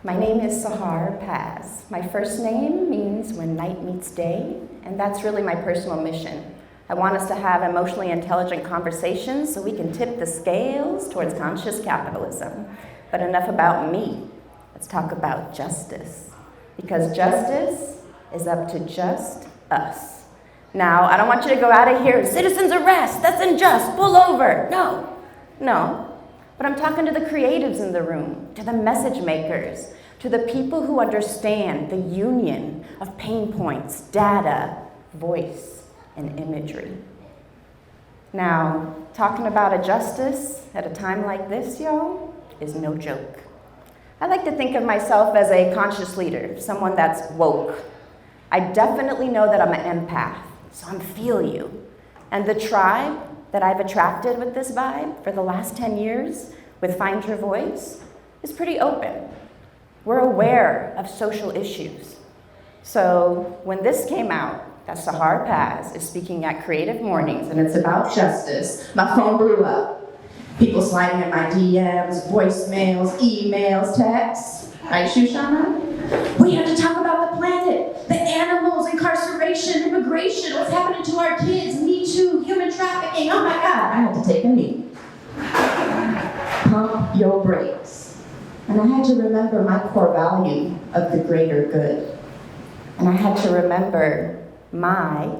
My name is Sahar Paz. My first name means when night meets day, and that's really my personal mission. I want us to have emotionally intelligent conversations so we can tip the scales towards conscious capitalism. But enough about me. Let's talk about justice. Because justice is up to just us. Now, I don't want you to go out of here, citizens arrest, that's unjust, pull over. No. But I'm talking to the creatives in the room, to the message makers, to the people who understand the union of pain points, data, voice, and imagery. Now, talking about a justice at a time like this, y'all, is no joke. I like to think of myself as a conscious leader, someone that's woke. I definitely know that I'm an empath, so I feel you. And the tribe that I've attracted with this vibe for the last 10 years with Find Your Voice is pretty open. We're aware of social issues. So when this came out, that Sahar Paz is speaking at Creative Mornings and it's about justice, my phone blew up. People sliding in my DMs, voicemails, emails, texts. Right, Shoshana? We have to talk about the planet, the animals, incarceration, immigration, what's happening to our kids, Me Too, human trafficking. Oh my God, I had to take a knee. Pump your brakes. And I had to remember my core value of the greater good. And I had to remember my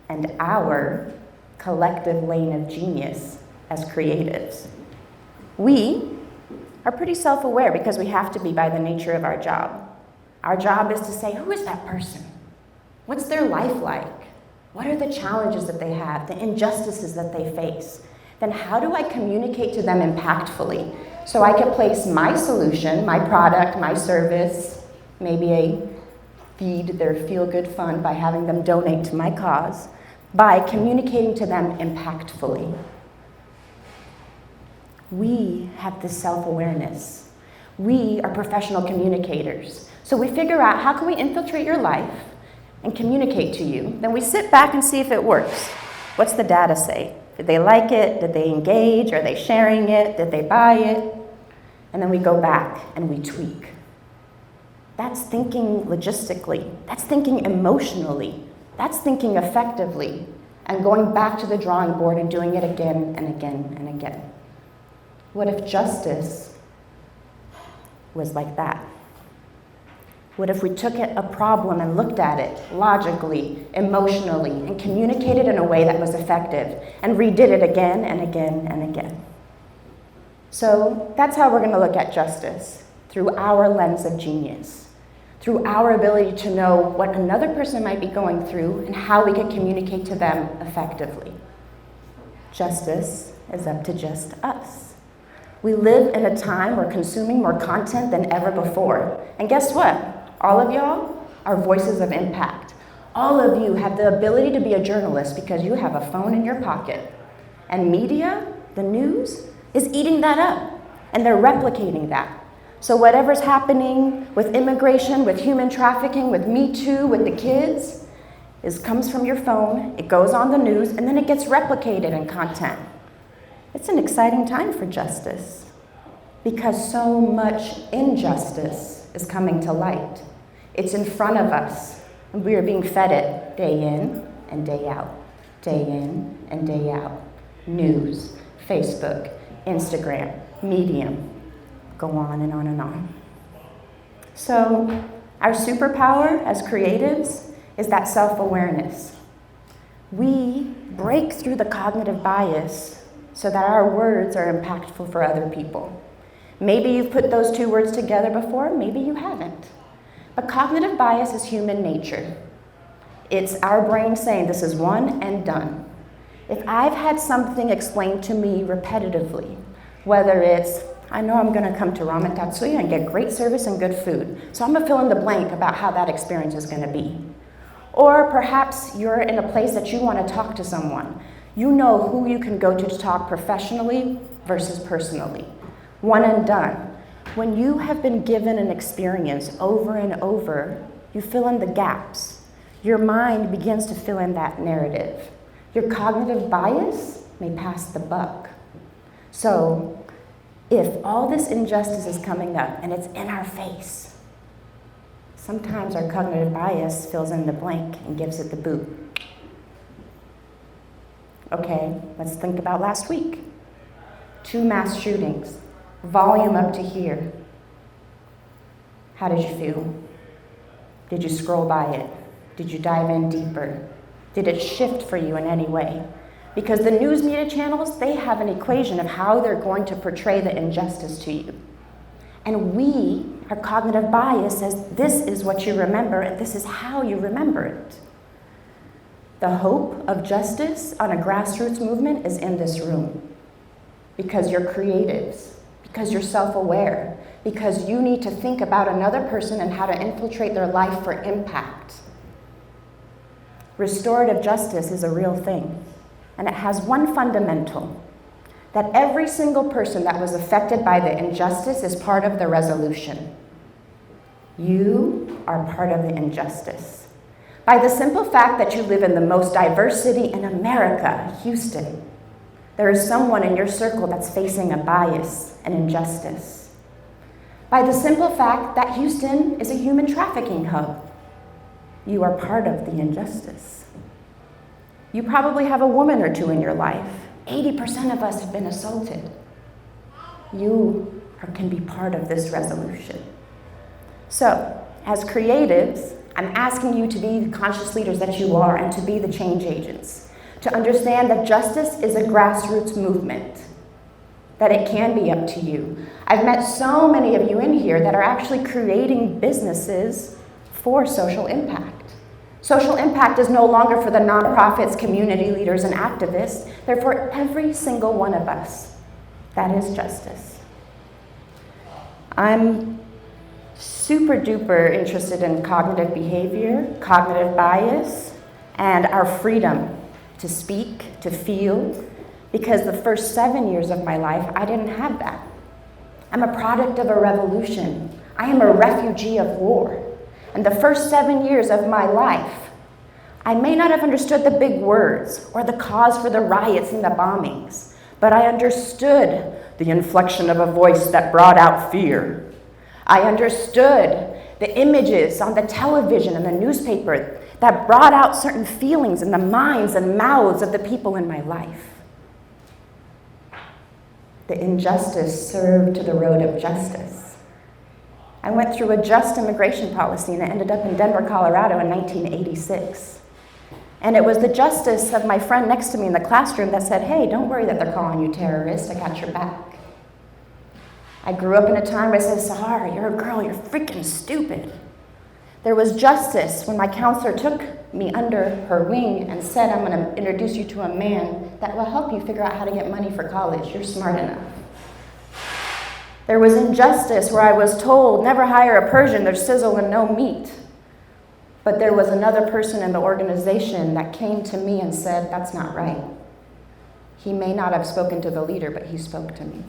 and our collective lane of genius as creatives. We are pretty self-aware because we have to be by the nature of our job. Our job is to say, who is that person? What's their life like? What are the challenges that they have, the injustices that they face? Then how do I communicate to them impactfully so I can place my solution, my product, my service, maybe feed their feel-good fund by having them donate to my cause, by communicating to them impactfully. We have this self-awareness. We are professional communicators. So we figure out how can we infiltrate your life and communicate to you. Then we sit back and see if it works. What's the data say? Did they like it? Did they engage? Are they sharing it? Did they buy it? And then we go back and we tweak. That's thinking logistically. That's thinking emotionally. That's thinking effectively. And going back to the drawing board and doing it again and again and again. What if justice was like that? What if we took a problem and looked at it logically, emotionally, and communicated in a way that was effective, and redid it again and again and again? So that's how we're going to look at justice, through our lens of genius, through our ability to know what another person might be going through and how we can communicate to them effectively. Justice is up to just us. We live in a time where consuming more content than ever before. And guess what? All of y'all are voices of impact. All of you have the ability to be a journalist because you have a phone in your pocket. And media, the news, is eating that up. And they're replicating that. So whatever's happening with immigration, with human trafficking, with Me Too, with the kids, comes from your phone, it goes on the news, and then it gets replicated in content. It's an exciting time for justice because so much injustice is coming to light. It's in front of us, and we are being fed it day in and day out, day in and day out. News, Facebook, Instagram, Medium, go on and on and on. So our superpower as creatives is that self-awareness. We break through the cognitive bias so that our words are impactful for other people. Maybe you've put those two words together before, maybe you haven't. But cognitive bias is human nature. It's our brain saying this is one and done. If I've had something explained to me repetitively, whether it's, I know I'm gonna come to Ramen Tatsuya and get great service and good food, so I'm gonna fill in the blank about how that experience is gonna be. Or perhaps you're in a place that you wanna talk to someone. You know who you can go to talk professionally versus personally. One and done. When you have been given an experience over and over, you fill in the gaps. Your mind begins to fill in that narrative. Your cognitive bias may pass the buck. So if all this injustice is coming up and it's in our face, Sometimes our cognitive bias fills in the blank and gives it the boot. Okay, let's think about last week. 2 mass shootings, volume up to here. How did you feel? Did you scroll by it? Did you dive in deeper? Did it shift for you in any way? Because the news media channels, they have an equation of how they're going to portray the injustice to you. And our cognitive bias says this is what you remember and this is how you remember it. The hope of justice on a grassroots movement is in this room. Because you're creatives, because you're self-aware, because you need to think about another person and how to infiltrate their life for impact. Restorative justice is a real thing, and it has one fundamental, that every single person that was affected by the injustice is part of the resolution. You are part of the injustice. By the simple fact that you live in the most diverse city in America, Houston, there is someone in your circle that's facing a bias and injustice. By the simple fact that Houston is a human trafficking hub, you are part of the injustice. You probably have a woman or two in your life. 80% of us have been assaulted. You can be part of this resolution. So, as creatives, I'm asking you to be the conscious leaders that you are and to be the change agents. To understand that justice is a grassroots movement, that it can be up to you. I've met so many of you in here that are actually creating businesses for social impact. Social impact is no longer for the nonprofits, community leaders, and activists. They're for every single one of us. That is justice. I'm super duper interested in cognitive behavior, cognitive bias, and our freedom to speak, to feel, because the first 7 years of my life, I didn't have that. I'm a product of a revolution. I am a refugee of war. And the first 7 years of my life, I may not have understood the big words or the cause for the riots and the bombings, but I understood the inflection of a voice that brought out fear. I understood the images on the television and the newspaper that brought out certain feelings in the minds and mouths of the people in my life. The injustice served to the road of justice. I went through a just immigration policy and I ended up in Denver, Colorado in 1986. And it was the justice of my friend next to me in the classroom that said, hey, don't worry that they're calling you terrorist, I got your back. I grew up in a time where I said, Sahar, you're a girl, you're freaking stupid. There was justice when my counselor took me under her wing and said, I'm going to introduce you to a man that will help you figure out how to get money for college. You're smart enough. There was injustice where I was told, never hire a Persian, there's sizzle and no meat. But there was another person in the organization that came to me and said, that's not right. He may not have spoken to the leader, but he spoke to me.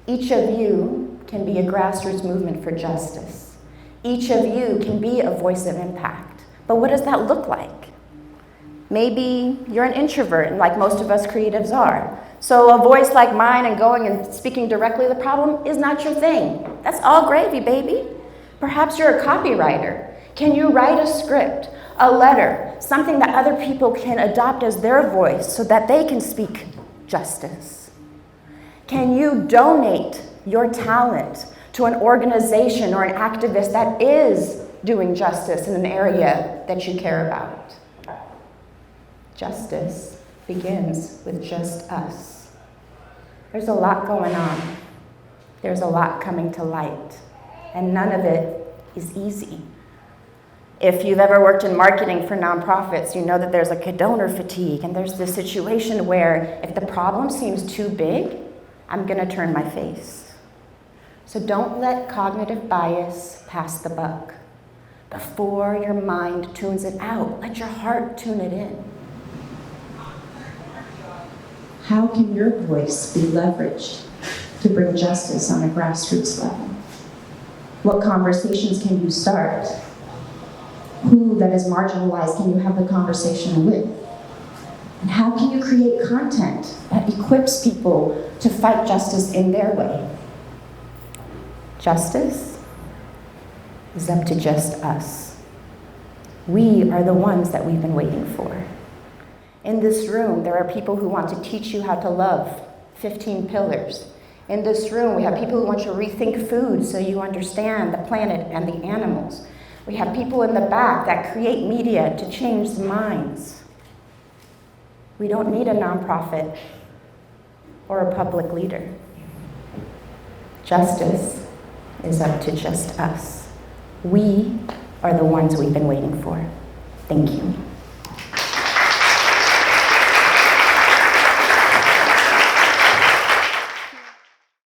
Each of you can be a grassroots movement for justice. Each of you can be a voice of impact. But what does that look like? Maybe you're an introvert, and like most of us creatives are. So a voice like mine and going and speaking directly to the problem is not your thing. That's all gravy, baby. Perhaps you're a copywriter. Can you write a script, a letter, something that other people can adopt as their voice so that they can speak justice? Can you donate your talent to an organization or an activist that is doing justice in an area that you care about? Justice begins with just us. There's a lot going on. There's a lot coming to light, and none of it is easy. If you've ever worked in marketing for nonprofits, you know that there's like a donor fatigue, and there's this situation where if the problem seems too big, I'm going to turn my face. So don't let cognitive bias pass the buck. Before your mind tunes it out, let your heart tune it in. How can your voice be leveraged to bring justice on a grassroots level? What conversations can you start? Who that is marginalized can you have the conversation with? And how can you create content that equips people to fight justice in their way? Justice is up to just us. We are the ones that we've been waiting for. In this room, there are people who want to teach you how to love, 15 pillars. In this room, we have people who want you to rethink food so you understand the planet and the animals. We have people in the back that create media to change minds. We don't need a nonprofit or a public leader. Justice is up to just us. We are the ones we've been waiting for. Thank you.